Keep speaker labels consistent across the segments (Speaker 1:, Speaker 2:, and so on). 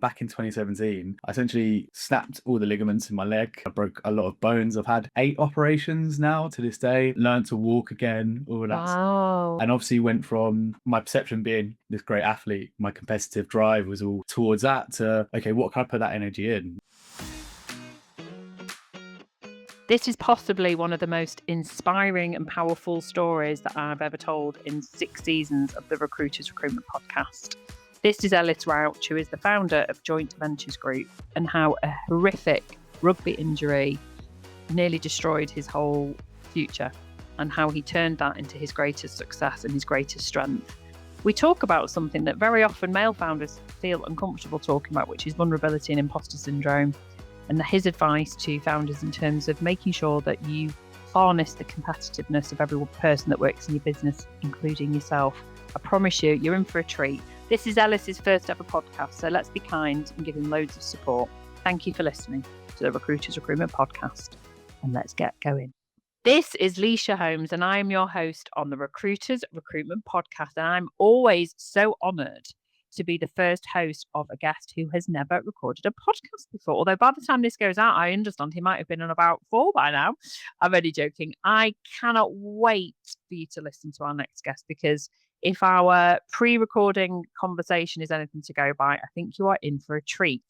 Speaker 1: back in 2017, I essentially snapped all the ligaments in my leg. I broke a lot of bones. I've had 8 operations now to this day, learned to walk again, all of that.
Speaker 2: Wow.
Speaker 1: And obviously went from my perception being this great athlete, my competitive drive was all towards that, to, okay, what can I put that energy in?
Speaker 2: This is possibly one of the most inspiring and powerful stories that I've ever told in 6 seasons of the Recruitment podcast. This is Ellis Rouch, who is the founder of Joint Ventures Group, and how a horrific rugby injury nearly destroyed his whole future, and how he turned that into his greatest success and his greatest strength. We talk about something that very often male founders feel uncomfortable talking about, which is vulnerability and imposter syndrome, and his advice to founders in terms of making sure that you harness the competitiveness of every person that works in your business, including yourself. I promise you, you're in for a treat. This is Ellis's first ever podcast, so let's be kind and give him loads of support. Thank you for listening to the Recruitment podcast, and let's get going. This is Lysha Holmes, and I am your host on the Recruitment podcast, and I'm always so honoured to be the first host of a guest who has never recorded a podcast before. Although by the time this goes out, I understand he might have been on about 4 by now. I'm only joking. I cannot wait for you to listen to our next guest, because if our pre-recording conversation is anything to go by, I think you are in for a treat.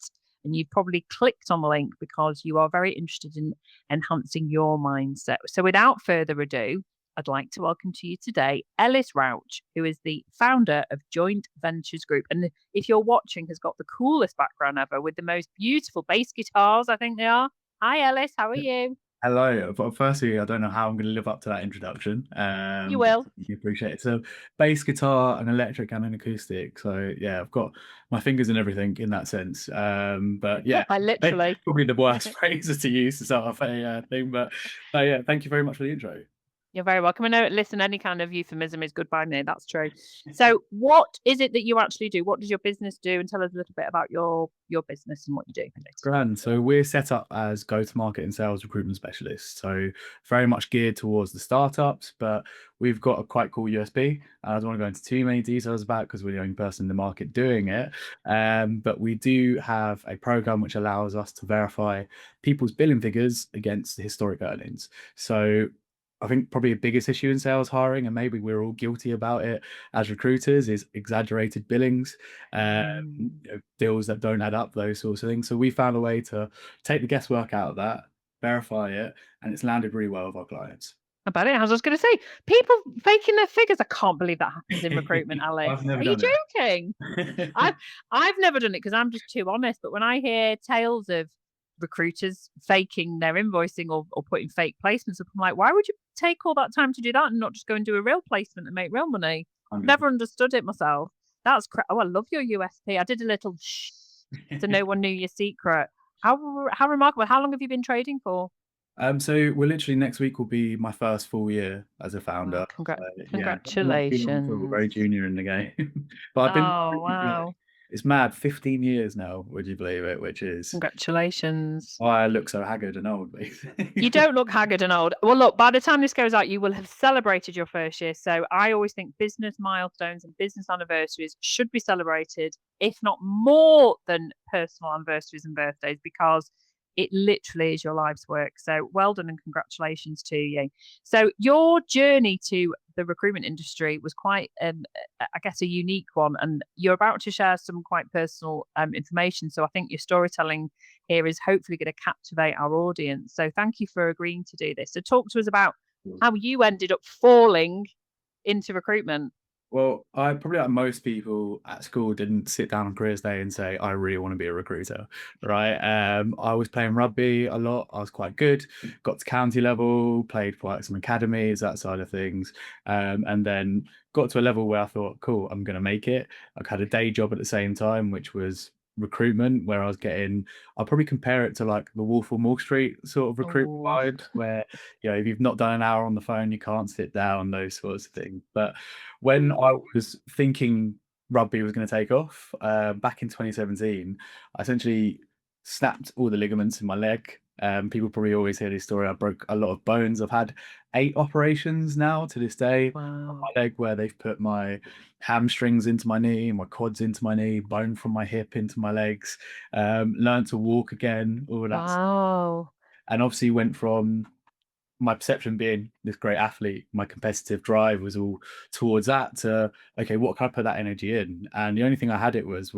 Speaker 2: And you've probably clicked on the link because you are very interested in enhancing your mindset. So without further ado, I'd like to welcome to you today Ellis Rouch, who is the founder of Joint Ventures Group. And if you're watching, has got the coolest background ever with the most beautiful bass guitars, I think they are. Hi, Ellis. How are you?
Speaker 1: Hello. But firstly, I don't know how I'm going to live up to that introduction.
Speaker 2: You will.
Speaker 1: You appreciate it. So, bass guitar, an electric and an acoustic. So, yeah, I've got my fingers in everything in that sense. But yeah,
Speaker 2: I literally.
Speaker 1: probably the worst phrases to use to start off a thing. But yeah, thank you very much for the intro.
Speaker 2: You're very welcome. I know, listen, any kind of euphemism is good by me. That's true. So what is it that you actually do? What does your business do? And tell us a little bit about your business and what you do.
Speaker 1: Grand. So we're set up as go-to-market and sales recruitment specialists. So very much geared towards the startups, but we've got a quite cool USP. I don't want to go into too many details about because we're the only person in the market doing it. But we do have a program which allows us to verify people's billing figures against the historic earnings. So I think probably the biggest issue in sales hiring, and maybe we're all guilty about it as recruiters, is exaggerated billings, deals that don't add up, those sorts of things. So we found a way to take the guesswork out of that, verify it, and it's landed really well with our clients.
Speaker 2: I bet it has. I was going to say, people faking their figures. I can't believe that happens in recruitment, Alice.
Speaker 1: I've never
Speaker 2: Are you
Speaker 1: done
Speaker 2: joking?
Speaker 1: it.
Speaker 2: I've never done it because I'm just too honest. But when I hear tales of recruiters faking their invoicing or putting fake placements up, I'm like, why would you take all that time to do that and not just go and do a real placement and make real money? Never understood it myself. That's oh, I love your USP. I did a little shh so no one knew your secret. How remarkable. How long have you been trading for?
Speaker 1: So we're literally, next week will be my first full year as a founder.
Speaker 2: Wow,
Speaker 1: Yeah,
Speaker 2: congratulations.
Speaker 1: very junior in the game. But I've been
Speaker 2: wow.
Speaker 1: It's mad, 15 years now, would you believe it? Which is
Speaker 2: Congratulations.
Speaker 1: why I look so haggard and old, basically.
Speaker 2: You don't look haggard and old. Well, look, by the time this goes out, you will have celebrated your first year. So I always think business milestones and business anniversaries should be celebrated, if not more than personal anniversaries and birthdays, because it literally is your life's work. So well done and congratulations to you. So your journey to the recruitment industry was quite, I guess, a unique one. And you're about to share some quite personal information. So I think your storytelling here is hopefully going to captivate our audience. So thank you for agreeing to do this. So talk to us about how you ended up falling into recruitment.
Speaker 1: Well, I probably, like most people at school, didn't sit down on careers day and say, I really want to be a recruiter, right? I was playing rugby a lot. I was quite good, got to county level, played for like some academies, that side of things. And then got to a level where I thought, cool, I'm going to make it. I had a day job at the same time, which was recruitment, where I was getting, I'll probably compare it to like the Wolf of Wall Street sort of recruitment vibe, where, if you've not done an hour on the phone, you can't sit down, those sorts of things. But when I was thinking rugby was going to take off, back in 2017, I essentially snapped all the ligaments in my leg. People probably always hear this story. I broke a lot of bones. I've had 8 operations now to this day on
Speaker 2: Wow.
Speaker 1: my leg, where they've put my hamstrings into my knee, my quads into my knee, bone from my hip into my legs, learned to walk again, all of that.
Speaker 2: Wow.
Speaker 1: And obviously went from my perception being this great athlete, my competitive drive was all towards that to, okay, what can I put that energy in? And the only thing I had it was,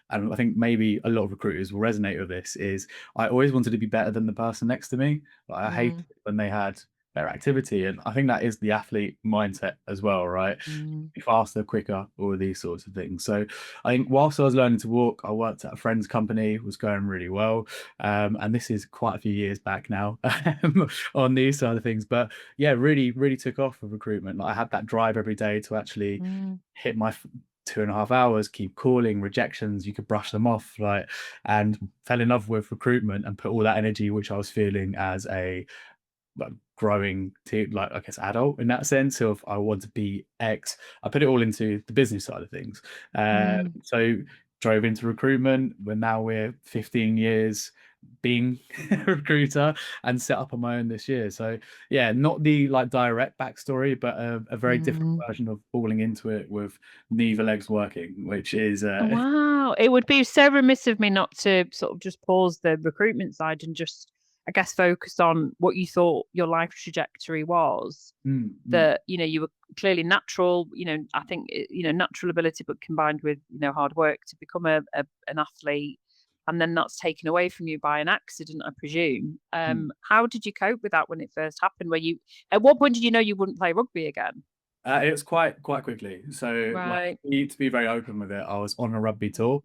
Speaker 1: and I think maybe a lot of recruiters will resonate with this, is I always wanted to be better than the person next to me. Like, I hated
Speaker 2: Mm,
Speaker 1: it when they had better activity. And I think that is the athlete mindset as well, right?
Speaker 2: mm,
Speaker 1: Be faster, quicker, all of these sorts of things. So I think whilst I was learning to walk, I worked at a friend's company, was going really well. And this is quite a few years back now on these side of things. But yeah, really, really took off with recruitment. Like, I had that drive every day to actually
Speaker 2: mm,
Speaker 1: hit my 2.5 hours, keep calling rejections, you could brush them off, like, and fell in love with recruitment and put all that energy which I was feeling as a, like, growing to, like, I guess, adult in that sense of I want to be X. I put it all into the business side of things.
Speaker 2: mm,
Speaker 1: So drove into recruitment. We're 15 years being a recruiter and set up on my own this year. So yeah, not the like direct backstory, but a very different
Speaker 2: mm.
Speaker 1: version of falling into it with neither legs working, which is
Speaker 2: Wow. It would be so remiss of me not to sort of just pause the recruitment side and just, I guess, focus on what you thought your life trajectory was.
Speaker 1: mm, mm,
Speaker 2: That, you were clearly natural, I think, natural ability, but combined with, hard work to become an athlete. And then that's taken away from you by an accident, I presume.
Speaker 1: mm.
Speaker 2: How did you cope with that when it first happened? At what point did you know you wouldn't play rugby again?
Speaker 1: It was quite quickly. So, like,
Speaker 2: Right.
Speaker 1: to be very open with it, I was on a rugby tour,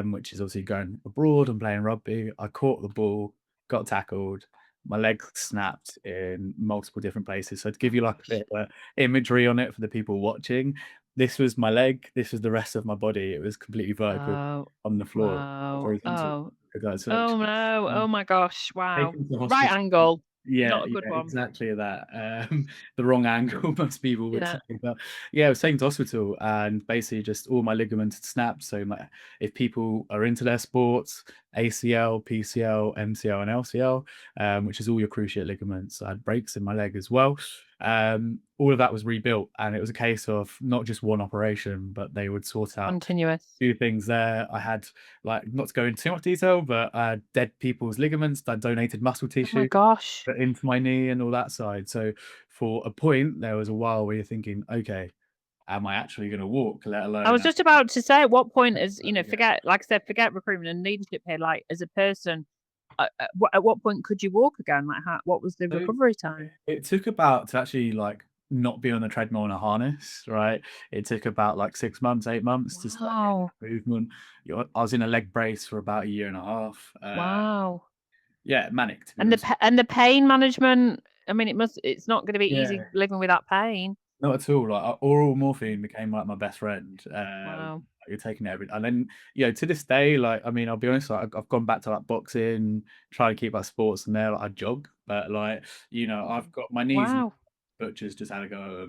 Speaker 1: which is obviously going abroad and playing rugby. I caught the ball, got tackled, my leg snapped in multiple different places. So to
Speaker 2: Oh
Speaker 1: give you like a
Speaker 2: gosh.
Speaker 1: bit of imagery on it for the people watching, this was my leg, this was the rest of my body. It was completely vertical
Speaker 2: Oh,
Speaker 1: on the floor,
Speaker 2: wow.
Speaker 1: horizontal.
Speaker 2: Oh,
Speaker 1: So
Speaker 2: oh no. Oh my gosh. Wow.
Speaker 1: taken to
Speaker 2: Right
Speaker 1: hospital.
Speaker 2: angle.
Speaker 1: Yeah,
Speaker 2: Not a good
Speaker 1: yeah,
Speaker 2: one.
Speaker 1: exactly that. The wrong angle, most people would
Speaker 2: Yeah.
Speaker 1: say. But yeah, I was taken to hospital and basically just all my ligaments had snapped. So if people are into their sports, ACL, PCL, MCL, and LCL, which is all your cruciate ligaments, I had breaks in my leg as well. All of that was rebuilt, and it was a case of not just one operation, but they would sort out
Speaker 2: Continuous.
Speaker 1: few things there. I had, like, not to go into too much detail, but I had dead people's ligaments, I donated muscle
Speaker 2: Oh my
Speaker 1: tissue
Speaker 2: gosh.
Speaker 1: put into my knee and all that side. So for a point, there was a while where you're thinking, okay, am I actually going to walk, let
Speaker 2: I
Speaker 1: alone
Speaker 2: was just about to say, at what point is,
Speaker 1: again?
Speaker 2: forget, like I said, forget recruitment and leadership here. Like, as a person, at what point could you walk again? Like, what was the
Speaker 1: So
Speaker 2: recovery time?
Speaker 1: it took about to actually like not be on the treadmill in a harness, right? It took about like 6 months, 8 months to start
Speaker 2: Wow.
Speaker 1: getting movement. I was in a leg brace for about a year and a half.
Speaker 2: Wow.
Speaker 1: Yeah, manic to be
Speaker 2: And
Speaker 1: honest.
Speaker 2: the pain management. I mean, it's not going to be easy
Speaker 1: Yeah.
Speaker 2: living with that pain.
Speaker 1: Not at all. Like, oral morphine became like my best friend.
Speaker 2: Wow.
Speaker 1: You're taking it and then to this day, like, I mean, I'll be honest, like, I've gone back to like boxing, try to keep like sports, and there, like, I jog, but like, I've got my knees and
Speaker 2: Wow.
Speaker 1: butchers just had to go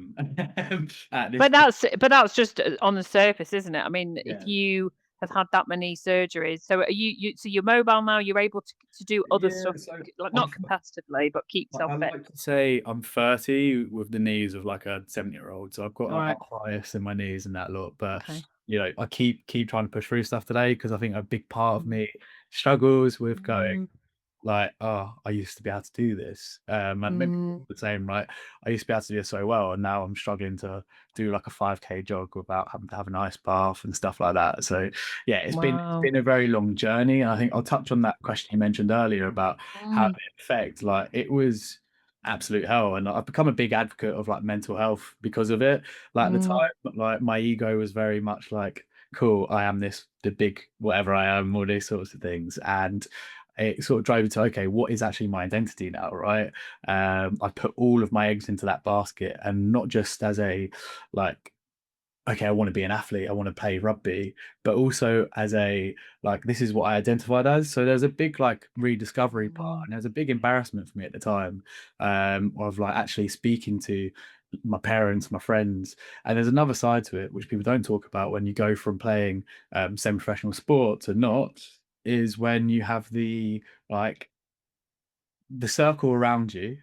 Speaker 1: at this
Speaker 2: But
Speaker 1: point.
Speaker 2: that's just on the surface, isn't it? I mean, if
Speaker 1: Yeah,
Speaker 2: you have had that many surgeries, so are so you're mobile now. You're able to do other
Speaker 1: yeah.
Speaker 2: stuff,
Speaker 1: So
Speaker 2: like
Speaker 1: I'm
Speaker 2: not competitively, but keep yourself
Speaker 1: I
Speaker 2: fit.
Speaker 1: like to say I'm 30 with the knees of like a 70-year-old. So I've got
Speaker 2: All
Speaker 1: like
Speaker 2: right.
Speaker 1: arthritis in my knees and that lot. But
Speaker 2: Okay.
Speaker 1: I keep trying to push through stuff today because I think a big part of
Speaker 2: Mm.
Speaker 1: me struggles with going,
Speaker 2: Mm.
Speaker 1: like, "Oh, I used to be able to do this." And maybe
Speaker 2: Mm.
Speaker 1: the same, right? I used to be able to do this so well, and now I'm struggling to do like a 5K jog without having to have an ice bath and stuff like that. So yeah, it's
Speaker 2: Wow.
Speaker 1: been a very long journey, and I think I'll touch on that question you mentioned earlier about how
Speaker 2: Mm.
Speaker 1: it affect. Like, it was absolute hell, and I've become a big advocate of like mental health because of it. Like, at the
Speaker 2: Mm.
Speaker 1: time, like, my ego was very much like, cool, I am the big whatever I am, all these sorts of things. And it sort of drove me to, okay, what is actually my identity now, right? I put all of my eggs into that basket, and not just as a, like, okay, I want to be an athlete, I want to play rugby, but also as a, like, this is what I identified as. So there's a big like rediscovery part,
Speaker 2: Mm.
Speaker 1: and there's a big embarrassment for me at the time, of like actually speaking to my parents, my friends. And there's another side to it which people don't talk about when you go from playing semi-professional sport to not, is when you have the, like, the circle around you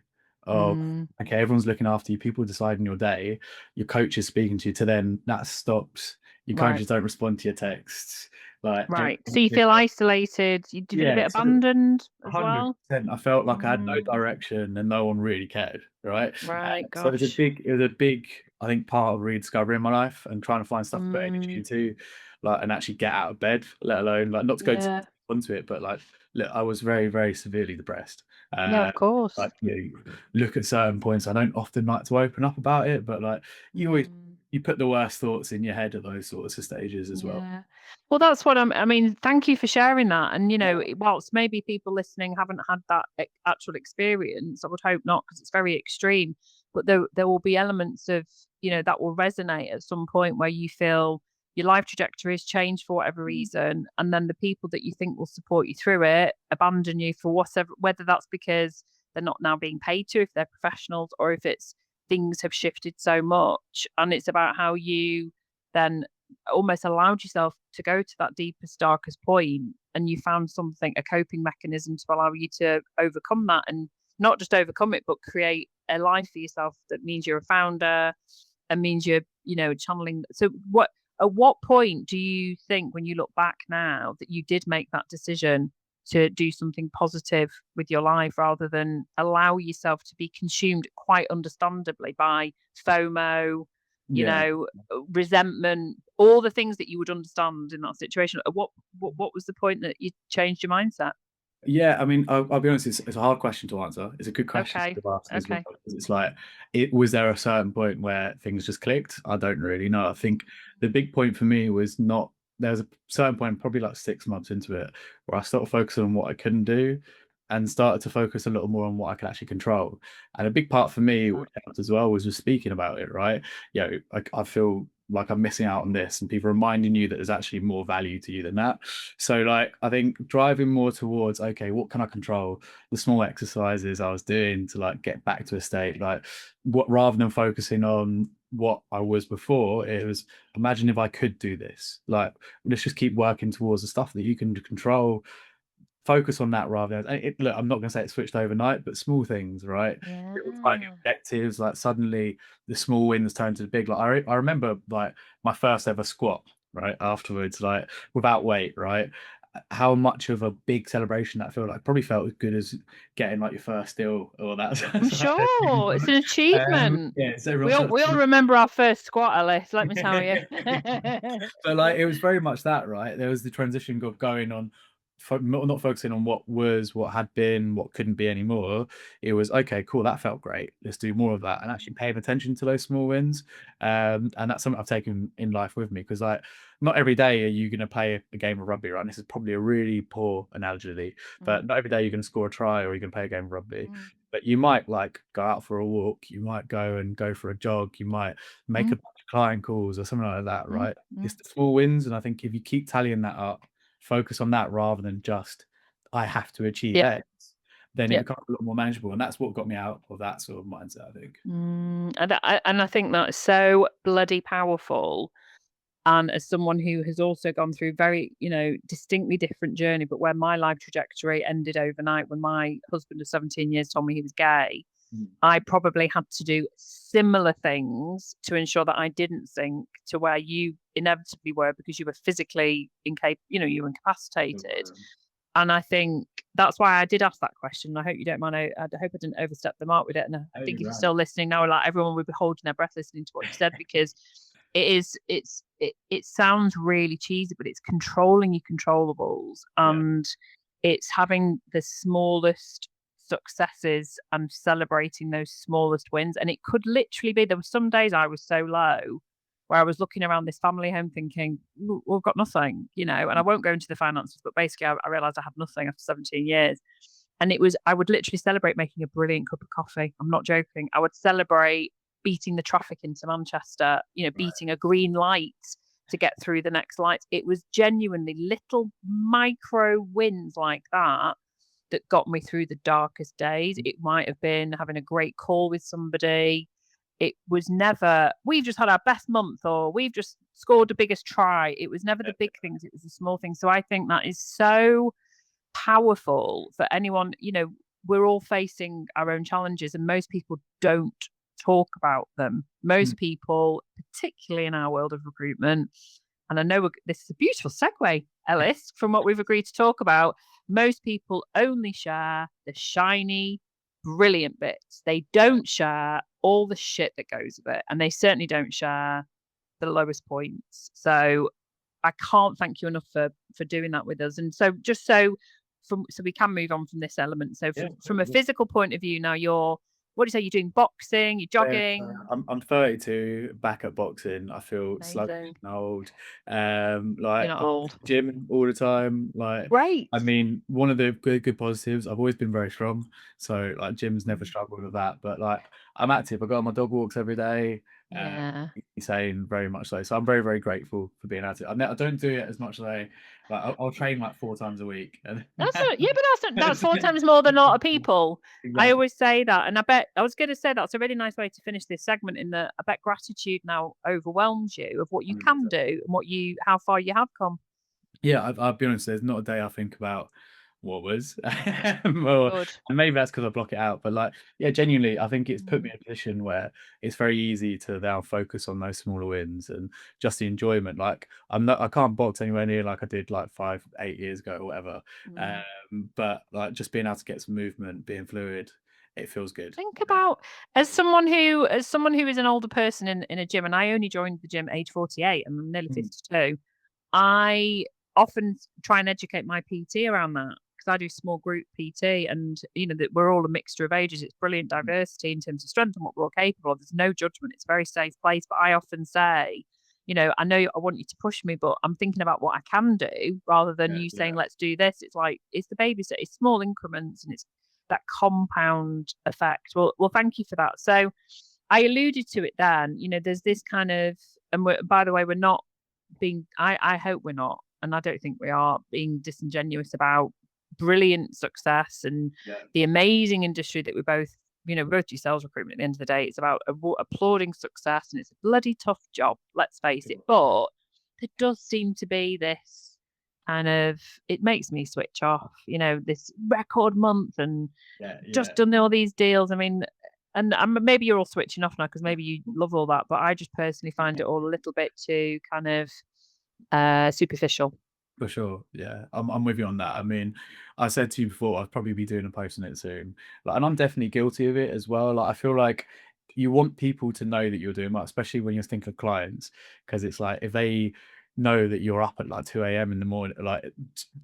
Speaker 1: of
Speaker 2: Mm,
Speaker 1: okay, everyone's looking after you, people deciding your day, your coach is speaking to you, to then that stops. Your
Speaker 2: right.
Speaker 1: coaches don't respond to your texts. Like
Speaker 2: Right. So
Speaker 1: everyone,
Speaker 2: you feel isolated. Did you feel a
Speaker 1: yeah,
Speaker 2: bit
Speaker 1: so
Speaker 2: abandoned as well?
Speaker 1: 100%. I felt like I had no
Speaker 2: Mm,
Speaker 1: direction and no one really cared, right?
Speaker 2: right.
Speaker 1: So
Speaker 2: Gosh.
Speaker 1: it was a big, I think, part of rediscovering my life and trying to find stuff to put energy
Speaker 2: Mm,
Speaker 1: into, like, and actually get out of bed, let alone like not to go
Speaker 2: yeah.
Speaker 1: onto it, but like, look, I was very, very severely depressed.
Speaker 2: Yeah,
Speaker 1: Uh,
Speaker 2: of course.
Speaker 1: like you look at certain points. I don't often like to open up about it, but like you always
Speaker 2: Mm.
Speaker 1: you put the worst thoughts in your head at those sorts of stages as well.
Speaker 2: Yeah. Well, that's what I mean, thank you for sharing that. And,
Speaker 1: Yeah.
Speaker 2: whilst maybe people listening haven't had that actual experience, I would hope not, because it's very extreme. But there will be elements of, that will resonate at some point where you feel your life trajectory has changed for whatever reason. And then the people that you think will support you through it abandon you for whatever, whether that's because they're not now being paid to, if they're professionals, or if it's things have shifted so much. And it's about how you then almost allowed yourself to go to that deepest, darkest point, and you found something, a coping mechanism to allow you to overcome that, and not just overcome it, but create a life for yourself that means you're a founder and means you're, channeling. So, at what point do you think, when you look back now, that you did make that decision to do something positive with your life rather than allow yourself to be consumed, quite understandably, by FOMO,
Speaker 1: Yeah.
Speaker 2: resentment, all the things that you would understand in that situation? What was the point that you changed your mindset?
Speaker 1: Yeah, I mean, I'll be honest, it's a hard question to answer. It's a good question
Speaker 2: Okay.
Speaker 1: to ask as well,
Speaker 2: Okay.
Speaker 1: because it's like, was there a certain point where things just clicked? I don't really know. I think the big point for me was not, there was a certain point, probably like 6 months into it, where I started focusing on what I couldn't do and started to focus a little more on what I could actually control. And a big part for me,
Speaker 2: That.
Speaker 1: which helped as well, was just speaking about it, right? I feel like I'm missing out on this, and people reminding you that there's actually more value to you than that. So like I think driving more towards, okay, what can I control? The small exercises I was doing to like get back to a state, like what, rather than focusing on what I was before, it was, imagine if I could do this. Like, let's just keep working towards the stuff that you can control, focus on that rather than look, I'm not going to say it switched overnight, but small things, right? Little tiny
Speaker 2: Yeah.
Speaker 1: objectives, like suddenly the small wins turn to the big. Like I remember like my first ever squat, right? Afterwards, like without weight, right? How much of a big celebration that felt like, probably felt as good as getting like your first deal or that.
Speaker 2: I'm sure it's an achievement.
Speaker 1: Yeah, so
Speaker 2: We
Speaker 1: everyone
Speaker 2: all
Speaker 1: starts
Speaker 2: we all remember our first squat, Alice, let me tell you.
Speaker 1: but like it was very much that, right? There was the transition of going on, not focusing on what was, what had been, what couldn't be anymore. It was okay, cool, that felt great. Let's do more of that, and actually paying attention to those small wins. And that's something I've taken in life with me, because like not every day are you going to play a game of rugby, right? This is probably a really poor analogy,
Speaker 2: Mm,
Speaker 1: but not every day you're going to score a try or you're going to play a game of rugby.
Speaker 2: mm,
Speaker 1: But you might like go out for a walk, you might go for a jog, you might make
Speaker 2: mm,
Speaker 1: a client calls or something like that,
Speaker 2: mm,
Speaker 1: right?
Speaker 2: mm.
Speaker 1: It's the small wins, and I think if you keep tallying that up, focus on that rather than just I have to achieve
Speaker 2: Yeah,
Speaker 1: X, then it
Speaker 2: yeah.
Speaker 1: becomes a lot more manageable, and that's what got me out of that sort of mindset, I think.
Speaker 2: And I think that's so bloody powerful. And as someone who has also gone through very, distinctly different journey, but where my life trajectory ended overnight when my husband of 17 years told me he was gay,
Speaker 1: Mm.
Speaker 2: I probably had to do similar things to ensure that I didn't sink to where you inevitably were, because you were physically incapable, you were incapacitated. And I think that's why I did ask that question. I hope you don't mind. I hope I didn't overstep the mark with it. And I
Speaker 1: Oh,
Speaker 2: think if you're
Speaker 1: right.
Speaker 2: still listening now, like, everyone would be holding their breath listening to what you said, because it sounds really cheesy, but it's controlling your controllables,
Speaker 1: Yeah.
Speaker 2: and it's having the smallest successes and celebrating those smallest wins. And it could literally be, there were some days I was so low where I was looking around this family home thinking, "Ooh, we've got nothing," and I won't go into the finances, but basically I realized I had nothing after 17 years. And I would literally celebrate making a brilliant cup of coffee. I'm not joking. I would celebrate beating the traffic into Manchester,
Speaker 1: Right.
Speaker 2: beating a green light to get through the next light. It was genuinely little micro wins like that that got me through the darkest days. It might have been having a great call with somebody. It was never, we've just had our best month, or we've just scored the biggest try. It was never the big things, it was the small things. So I think that is so powerful for anyone, we're all facing our own challenges, and most people don't talk about them. Most people, particularly in our world of recruitment, and I know this is a beautiful segue, Ellis, from what we've agreed to talk about. Most people only share the shiny, brilliant bits. They don't share all the shit that goes with it, and they certainly don't share the lowest points. So I can't thank you enough for doing that with us. And so just so we can move on from this element. So
Speaker 1: Yeah,
Speaker 2: from a physical point of view, now what do you say? You're doing boxing, you're
Speaker 1: yeah,
Speaker 2: jogging.
Speaker 1: I'm 32, back at boxing. I feel sluggish
Speaker 2: Amazing.
Speaker 1: and old.
Speaker 2: You're
Speaker 1: Like
Speaker 2: not
Speaker 1: I'm
Speaker 2: old.
Speaker 1: gym all the time. Like,
Speaker 2: Great.
Speaker 1: I mean, one of the good positives, I've always been very strong. So like gym's never
Speaker 2: Mm.
Speaker 1: struggled with that. But like I'm active. I go on my dog walks every day. Uh,
Speaker 2: Yeah.
Speaker 1: Insane, very much so. So I'm very, very grateful for being active. I don't do it as much as I'll train like 4 times a week. And
Speaker 2: That's not, yeah, but that's 4 times more than a lot of people. I
Speaker 1: exactly.
Speaker 2: always say that, and I bet I was going to say that's a really nice way to finish this segment. In that, I bet gratitude now overwhelms you of what you can
Speaker 1: 100%.
Speaker 2: do and how far you have come.
Speaker 1: Yeah, I'll be honest. There's not a day I think about what was, or
Speaker 2: Good.
Speaker 1: and maybe that's because I block it out. But like, yeah, genuinely, I think it's put me
Speaker 2: Mm.
Speaker 1: in a position where it's very easy to now focus on those smaller wins and just the enjoyment. Like, I can't box anywhere near like I did like 5, 8 years ago or whatever.
Speaker 2: Mm.
Speaker 1: But like just being able to get some movement, being fluid, it feels good.
Speaker 2: Think about as someone who is an older person in a gym, and I only joined the gym age 48, and I'm nearly
Speaker 1: Mm.
Speaker 2: 52. I often try and educate my PT around that because I do small group PT, and that we're all a mixture of ages. It's brilliant diversity in terms of strength and what we're all capable of. There's no judgment. It's a very safe place. But I often say, I know I want you to push me, but I'm thinking about what I can do rather than
Speaker 1: Yeah,
Speaker 2: you
Speaker 1: yeah,
Speaker 2: saying, let's do this. It's like, it's the baby step, it's small increments, and it's that compound effect. Well, thank you for that. So I alluded to it then, there's this kind of, and by the way, we're not being, I hope we're not, and I don't think we are being disingenuous about brilliant success and
Speaker 1: yeah.
Speaker 2: the amazing industry that we both do sales recruitment at the end of the day. It's about applauding success, and it's a bloody tough job, let's face it. But there does seem to be this kind of, it makes me switch off, this record month and
Speaker 1: Yeah,
Speaker 2: just
Speaker 1: yeah.
Speaker 2: done all these deals. I mean, and maybe you're all switching off now because maybe you love all that, but I just personally find it all a little bit too kind of superficial.
Speaker 1: For sure, yeah, I'm with you on that. I mean, I said to you before, I'll probably be doing a post on it soon. Like, and I'm definitely guilty of it as well. Like, I feel like you want people to know that you're doing well, especially when you're thinking of clients, because it's like if they know that you're up at like 2 a.m. in the morning, like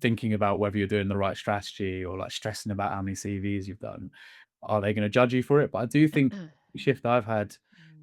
Speaker 1: thinking about whether you're doing the right strategy or like stressing about how many CVs you've done, are they going to judge you for it? But I do think the shift I've had,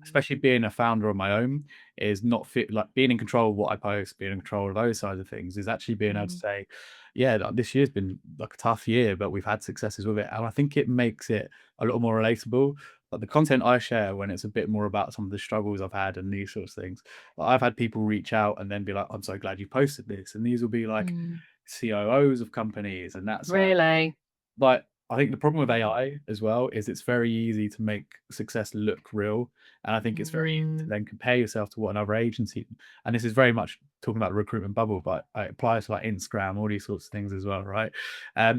Speaker 1: especially being a founder on my own, is not fit like being in control of what I post, being in control of those sides of things, is actually being able to
Speaker 2: Mm,
Speaker 1: say, yeah, like, this year's been like a tough year, but we've had successes with it. And I think it makes it a little more relatable. Like the content I share when it's a bit more about some of the struggles I've had and these sorts of things. Like, I've had people reach out and then be like, I'm so glad you posted this. And these will be like
Speaker 2: mm.
Speaker 1: COOs of companies. And that's
Speaker 2: Really?
Speaker 1: like, I think the problem with
Speaker 2: Mm,
Speaker 1: AI as well is it's very easy to make success look real. And I think it's very easy to
Speaker 2: mm.
Speaker 1: then compare yourself to what another agency, and this is very much talking about the recruitment bubble, but it applies to like Instagram, all these sorts of things as well, right?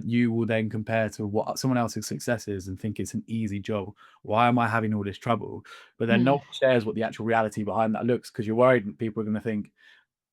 Speaker 1: You will then compare to what someone else's success is and think it's an easy job. Why am I having all this trouble? But then no
Speaker 2: Mm,
Speaker 1: one shares what the actual reality behind that looks because you're worried that people are going to think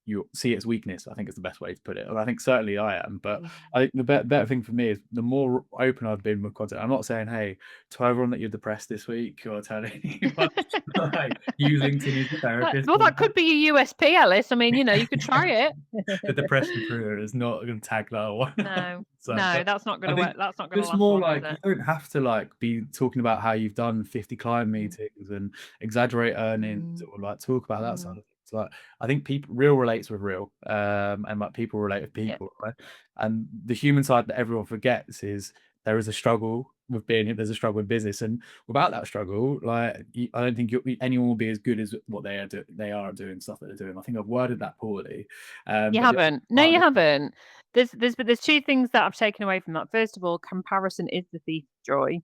Speaker 1: you see its weakness. I think it's the best way to put it. And I think certainly I am. But
Speaker 2: mm.
Speaker 1: I think the better thing for me is the more open I've been with content. I'm not saying, hey, tell everyone that you're depressed this week or tell anyone like use LinkedIn as a therapist.
Speaker 2: Well, that could be a USP, Alice. I mean, you could try
Speaker 1: The
Speaker 2: it.
Speaker 1: depression recruiter is not going to tag that one.
Speaker 2: No,
Speaker 1: So,
Speaker 2: no,
Speaker 1: but
Speaker 2: that's not going
Speaker 1: I
Speaker 2: to work.
Speaker 1: think
Speaker 2: That's not going to
Speaker 1: it's
Speaker 2: last
Speaker 1: more
Speaker 2: long, is
Speaker 1: like you
Speaker 2: it?
Speaker 1: don't have to like be talking about how you've done 50 client
Speaker 2: Mm,
Speaker 1: meetings and exaggerate earnings
Speaker 2: mm,
Speaker 1: or like talk about that side
Speaker 2: mm.
Speaker 1: of things. Like I think people real relates with real, and like people relate with
Speaker 2: Yeah,
Speaker 1: people, right? And the human side that everyone forgets is there is a struggle with being there's a struggle in business, and without that struggle, like I don't think anyone will be as good as what they are doing stuff that they're doing. I think I've worded that poorly,
Speaker 2: you
Speaker 1: but the
Speaker 2: haven't. No,
Speaker 1: part
Speaker 2: you
Speaker 1: of
Speaker 2: haven't. There's two things that I've taken away from that. First of all, comparison is the thief of joy.
Speaker 1: it,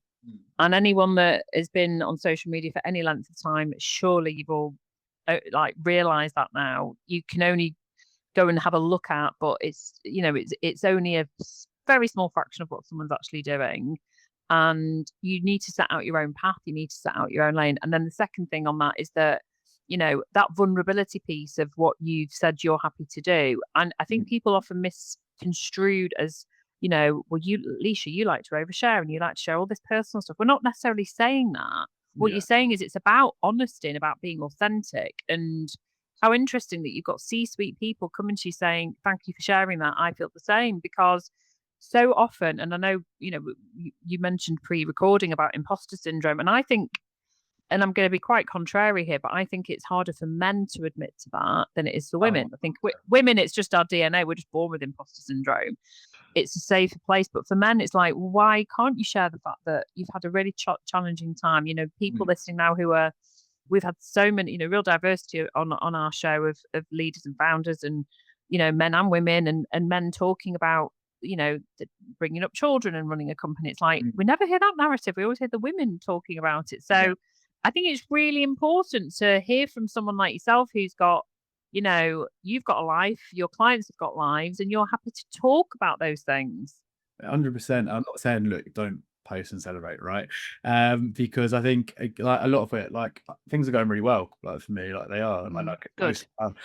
Speaker 2: And anyone that has been on social media for any length of time, surely you've all like realized that now. You can only go and have a look at, but it's only a very small fraction of what someone's actually doing. and you need to set out your own path. You need to set out your own lane. And then the second thing on that is that, that vulnerability piece of what you've said you're happy to do. And I think people often misconstrued as, well, Lysha, you like to overshare and you like to share all this personal stuff. We're not necessarily saying that. What you're
Speaker 1: Yeah.
Speaker 2: saying is it's about honesty and about being authentic. And how interesting that you've got C-suite people coming to you saying, thank you for sharing that. I feel the same, because so often, and I know, you mentioned pre-recording about imposter syndrome, and I think, and I'm going to be quite contrary here, but I think it's harder for men to admit to that than it is for
Speaker 1: Oh,
Speaker 2: women. I think women, it's just our DNA. We're just born with imposter syndrome. It's a safer place. But for men, it's like, why can't you share the fact that you've had a really challenging time? People
Speaker 1: mm,
Speaker 2: listening now we've had so many, real diversity on our show of leaders and founders, and, men and women, and men talking about, bringing up children and running a company. It's like,
Speaker 1: mm,
Speaker 2: we never hear that narrative. We always hear the women talking about it.
Speaker 1: yeah.
Speaker 2: So I think it's really important to hear from someone like yourself who's got, you've got a life, your clients have got lives, and you're happy to talk about those things.
Speaker 1: 100%. I'm not saying, look, don't post and celebrate, right? Because I think like a lot of it, like things are going really well, like for me, like they are. And like
Speaker 2: Good.
Speaker 1: post,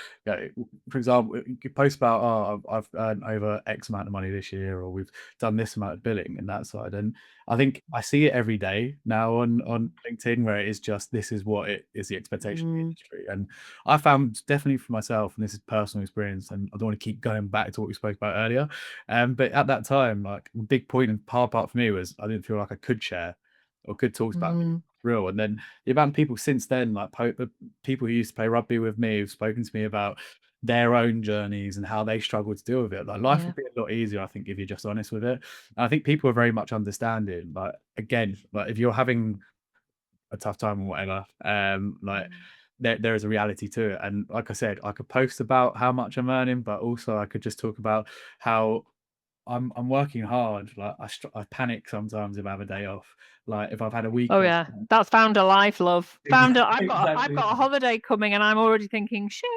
Speaker 1: for example, you could post about, oh, I've earned over X amount of money this year, or we've done this amount of billing and that side. And I think I see it every day now on LinkedIn, where it is just, this is what it is, the expectation of the
Speaker 2: Mm,
Speaker 1: industry. And I found definitely for myself, and this is personal experience, and I don't want to keep going back to what we spoke about earlier. But at that time, like the big point and hard part for me was I didn't feel like I could share or could talk about
Speaker 2: mm,
Speaker 1: real. And then the amount of people since then, like people who used to play rugby with me, who've spoken to me about their own journeys and how they struggle to deal with it. Like life
Speaker 2: yeah.
Speaker 1: would be a lot easier, I think, if you're just honest with it. And I think people are very much understanding. Like again, like if you're having a tough time or whatever, like
Speaker 2: Mm.
Speaker 1: there is a reality to it. And like I said, I could post about how much I'm earning, but also I could just talk about how I'm working hard. Like I panic sometimes if I have a day off. Like if I've had a week
Speaker 2: Oh
Speaker 1: off.
Speaker 2: yeah, that's founder life, love. Founder, I've
Speaker 1: Exactly.
Speaker 2: got a holiday coming, and I'm already thinking, shit.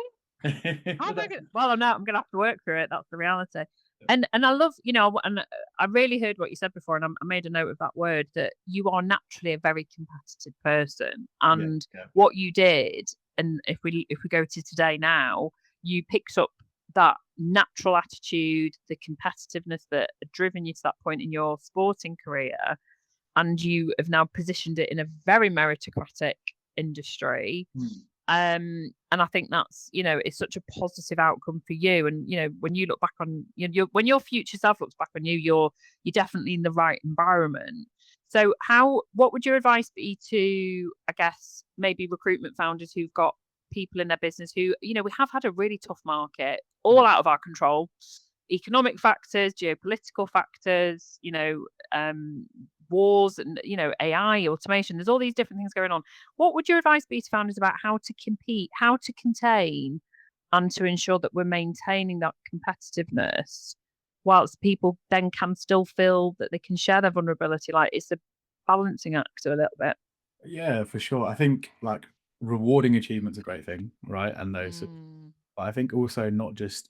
Speaker 2: How
Speaker 1: But
Speaker 2: am I
Speaker 1: that's
Speaker 2: gonna? Well, I'm not. I'm gonna have to work through it. That's the reality. And I love, and I really heard what you said before, and I made a note of that word, that you are naturally a very competitive person,
Speaker 1: yeah,
Speaker 2: and
Speaker 1: yeah.
Speaker 2: what you did, and if we go to today now, you picked up that natural attitude, the competitiveness that had driven you to that point in your sporting career, and you have now positioned it in a very meritocratic industry.
Speaker 1: Mm.
Speaker 2: And I think that's, it's such a positive outcome for you. And, when you look back on, when your future self looks back on you, you're definitely in the right environment. So what would your advice be to, I guess, maybe recruitment founders who've got people in their business who, we have had a really tough market, all
Speaker 1: Yeah.
Speaker 2: out of our control, economic factors, geopolitical factors, wars, and, AI, automation. There's all these different things going on. What would your advice be to founders about how to compete, how to contain, and to ensure that we're maintaining that competitiveness whilst people then can still feel that they can share their vulnerability? Like, it's a balancing act a little bit.
Speaker 1: Yeah, for sure. I think like rewarding achievement's a great thing, right? And those,
Speaker 2: Mm,
Speaker 1: but I think also not just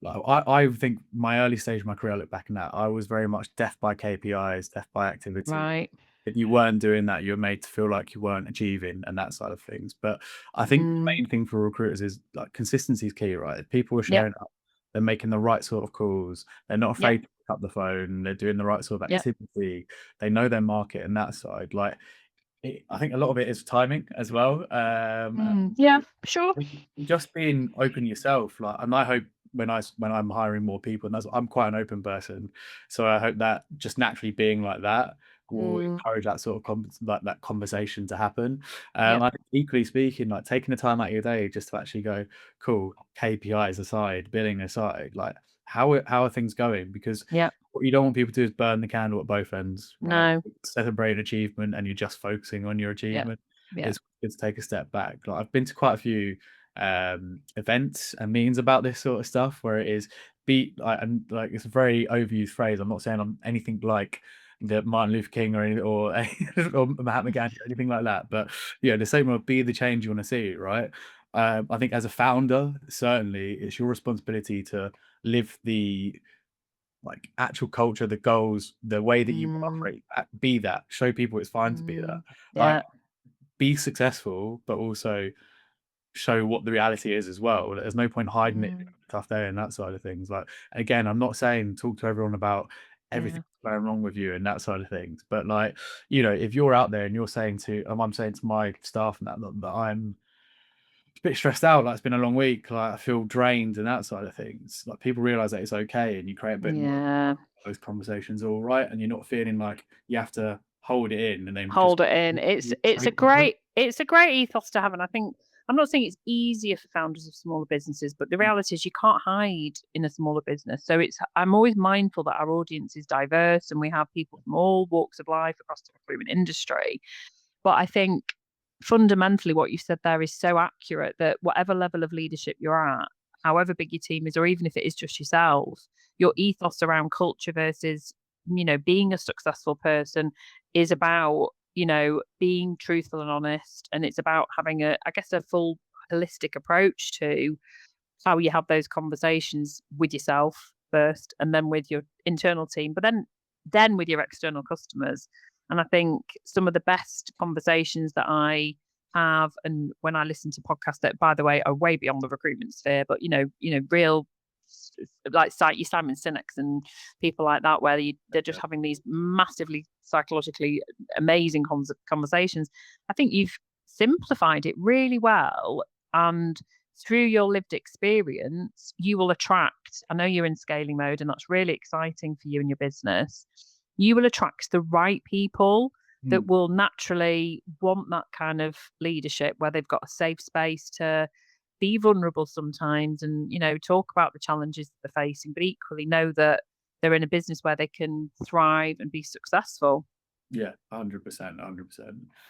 Speaker 1: like I think my early stage of my career, I look back in that I was very much death by KPIs, death by activity.
Speaker 2: right.
Speaker 1: If you weren't doing that, you were made to feel like you weren't achieving and that side of things. But I think the
Speaker 2: Mm,
Speaker 1: main thing for recruiters is like consistency is key, right? If people are
Speaker 2: yep.
Speaker 1: sharing up, they're making the right sort of calls, they're not
Speaker 2: Yep.
Speaker 1: afraid to pick up the phone, they're doing the right sort of
Speaker 2: Yep.
Speaker 1: activity, they know their market and that side. Like I think a lot of it is timing as well.
Speaker 2: Yeah, sure.
Speaker 1: I think just being open yourself, like, and I hope when I'm hiring more people, and I'm quite an open person, so I hope that just naturally being like that will
Speaker 2: Mm,
Speaker 1: encourage that sort of like that conversation to happen.
Speaker 2: yep.
Speaker 1: I think equally speaking, like taking the time out of your day just to actually go, cool, KPIs aside, billing aside, like how are things going? Because
Speaker 2: Yep.
Speaker 1: what you don't want people to do is burn the candle at both ends, right?
Speaker 2: No.
Speaker 1: Celebrate an achievement and you're just focusing on your
Speaker 2: Yep.
Speaker 1: achievement.
Speaker 2: Yep.
Speaker 1: It's good to take a step back. Like I've been to quite a few events and meetings about this sort of stuff where it is be like, and like it's a very overused phrase. I'm not saying I'm anything like the Martin Luther King or any, or Mahatma Gandhi or anything like that, but yeah, the same will be the change you want to see, right? I think as a founder, certainly it's your responsibility to live the like actual culture, the goals, the way that you
Speaker 2: Mm,
Speaker 1: operate, be that. Show people it's fine to be that. Like,
Speaker 2: yeah,
Speaker 1: be successful, but also show what the reality is as well. There's no point hiding it,
Speaker 2: mm,
Speaker 1: tough day and that side of things. Like, again, I'm not saying talk to everyone about everything
Speaker 2: yeah,
Speaker 1: going wrong with you and that side of things, but like, you know, if you're out there and you're saying to, I'm saying to my staff and that I'm a bit stressed out, like it's been a long week, like I feel drained and that side of things. Like, people realize that it's okay, and you create a bit more of
Speaker 2: yeah.
Speaker 1: those conversations, all right, and you're not feeling like you have to hold it in and then just
Speaker 2: Hold it in. It's a great ethos to have, and I think I'm not saying it's easier for founders of smaller businesses, but the reality is you can't hide in a smaller business. So I'm always mindful that our audience is diverse and we have people from all walks of life across the recruitment industry. But I think fundamentally what you said there is so accurate that whatever level of leadership you're at, however big your team is, or even if it is just yourself, your ethos around culture versus, being a successful person is about, being truthful and honest. And it's about having I guess, a full holistic approach to how you have those conversations with yourself first and then with your internal team, but then with your external customers. And I think some of the best conversations that I have, and when I listen to podcasts that, by the way, are way beyond the recruitment sphere, but real like your Simon Sinek's and people like that, where they're just having these massively psychologically amazing conversations. I think you've simplified it really well, and through your lived experience, you will attract. I know you're in scaling mode, and that's really exciting for you and your business. You will attract the right people that
Speaker 1: Mm,
Speaker 2: will naturally want that kind of leadership where they've got a safe space to be vulnerable sometimes and, talk about the challenges that they're facing, but equally know that they're in a business where they can thrive and be successful.
Speaker 1: yeah, 100%, 100%.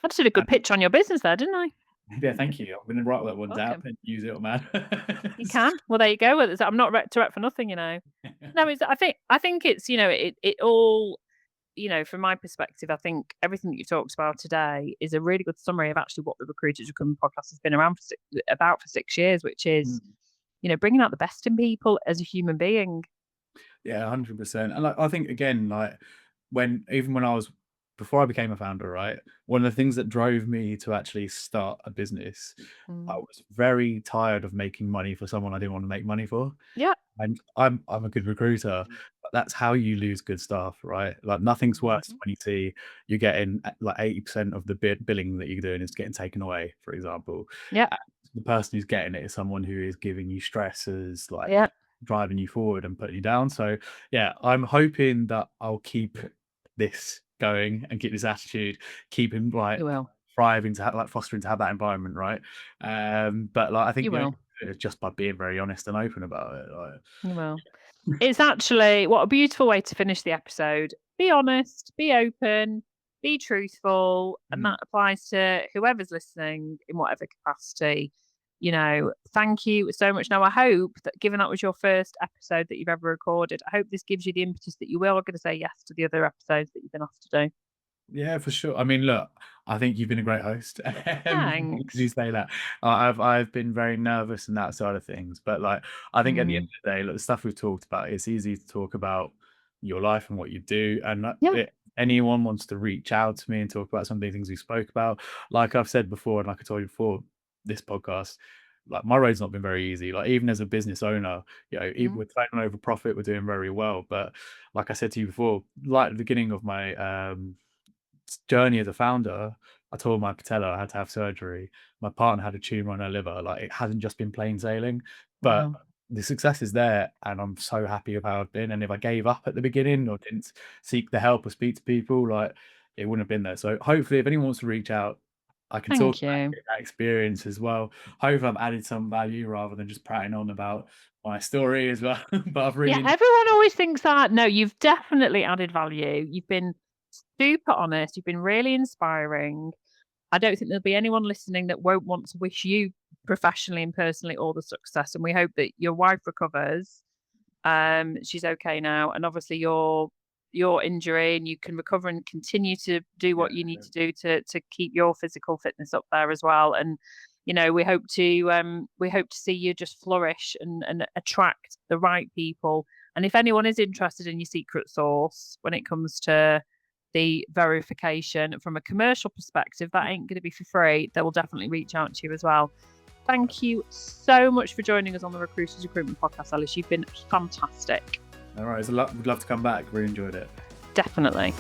Speaker 2: I just did a good pitch on your business there, didn't I?
Speaker 1: Yeah, thank you. I'm gonna write all that one down
Speaker 2: Welcome.
Speaker 1: and use it, man.
Speaker 2: You can. Well, there you go. Well, I'm not rep to rep for nothing. No, I think it's, it all, from my perspective, I think everything that you talked about today is a really good summary of actually what the Recruiters Recruitment podcast has been around for 6 years, which is,
Speaker 1: Mm.
Speaker 2: bringing out the best in people as a human being.
Speaker 1: Yeah, 100%. And like, I think again, like even when I was before I became a founder, right? One of the things that drove me to actually start a business, I
Speaker 2: Mm.
Speaker 1: was very tired of making money for someone I didn't want to make money for.
Speaker 2: Yeah.
Speaker 1: And I'm a good recruiter, but that's how you lose good staff, right? Like, nothing's worse
Speaker 2: Mhm.
Speaker 1: when you see you're getting like 80% of the billing that you're doing is getting taken away, for example.
Speaker 2: Yeah.
Speaker 1: And the person who's getting it is someone who is giving you stresses, like
Speaker 2: Yeah.
Speaker 1: driving you forward and putting you down. So yeah, I'm hoping that I'll keep this going and keep this attitude, keep him like
Speaker 2: You will.
Speaker 1: thriving to have like fostering to have that environment, right? But like, I think
Speaker 2: You
Speaker 1: the only
Speaker 2: will.
Speaker 1: way to do it is just by being very honest and open about it. Like,
Speaker 2: You will. It's actually what a beautiful way to finish the episode. Be honest, be open, be truthful, and
Speaker 1: mm,
Speaker 2: that applies to whoever's listening in whatever capacity. Thank you so much. Now, I hope that given that was your first episode that you've ever recorded, I hope this gives you the impetus that you will are going to say yes to the other episodes that you've been asked to do.
Speaker 1: yeah, for sure. I mean, look, I think you've been a great host. You
Speaker 2: Thanks.
Speaker 1: say that. I've been very nervous in that side of things, but like, I think at the end
Speaker 2: Mm.
Speaker 1: of the day, look, the stuff we've talked about, it's easy to talk about your life and what you do, and
Speaker 2: Yeah.
Speaker 1: anyone wants to reach out to me and talk about some of the things we spoke about, like I've said before, and like I told you before, this podcast, like, my road's not been very easy. Like, even as a business owner, even
Speaker 2: Mm.
Speaker 1: with taking over profit, we're doing very well. But like I said to you before, like at the beginning of my journey as a founder, I tore my patella. I had to have surgery. My partner had a tumor on her liver. Like, it hasn't just been plain sailing, but
Speaker 2: Wow.
Speaker 1: the success is there, and I'm so happy with how I've been. And if I gave up at the beginning or didn't seek the help or speak to people, like, it wouldn't have been there. So hopefully, if anyone wants to reach out, I can talk
Speaker 2: Thank
Speaker 1: about
Speaker 2: you.
Speaker 1: that experience as well. Hopefully, I've added some value rather than just prattling on about my story as well. But I've
Speaker 2: Yeah,
Speaker 1: really enjoyed.
Speaker 2: everyone always thinks that. No, you've definitely added value. You've been super honest. You've been really inspiring. I don't think there'll be anyone listening that won't want to wish you professionally and personally all the success. And we hope that your wife recovers. She's okay now, and obviously your injury, and you can recover and continue to do
Speaker 1: Yeah,
Speaker 2: what you need to do to keep your physical fitness up there as well. And we hope to see you just flourish and attract the right people And if anyone is interested in your secret sauce when it comes to the verification from a commercial perspective, that ain't going to be for free. They will definitely reach out to you as well. Thank you so much for joining us on the Recruiters Recruitment Podcast, Ellis. You've been fantastic.
Speaker 1: All right, we'd love to come back. Really enjoyed it.
Speaker 2: Definitely.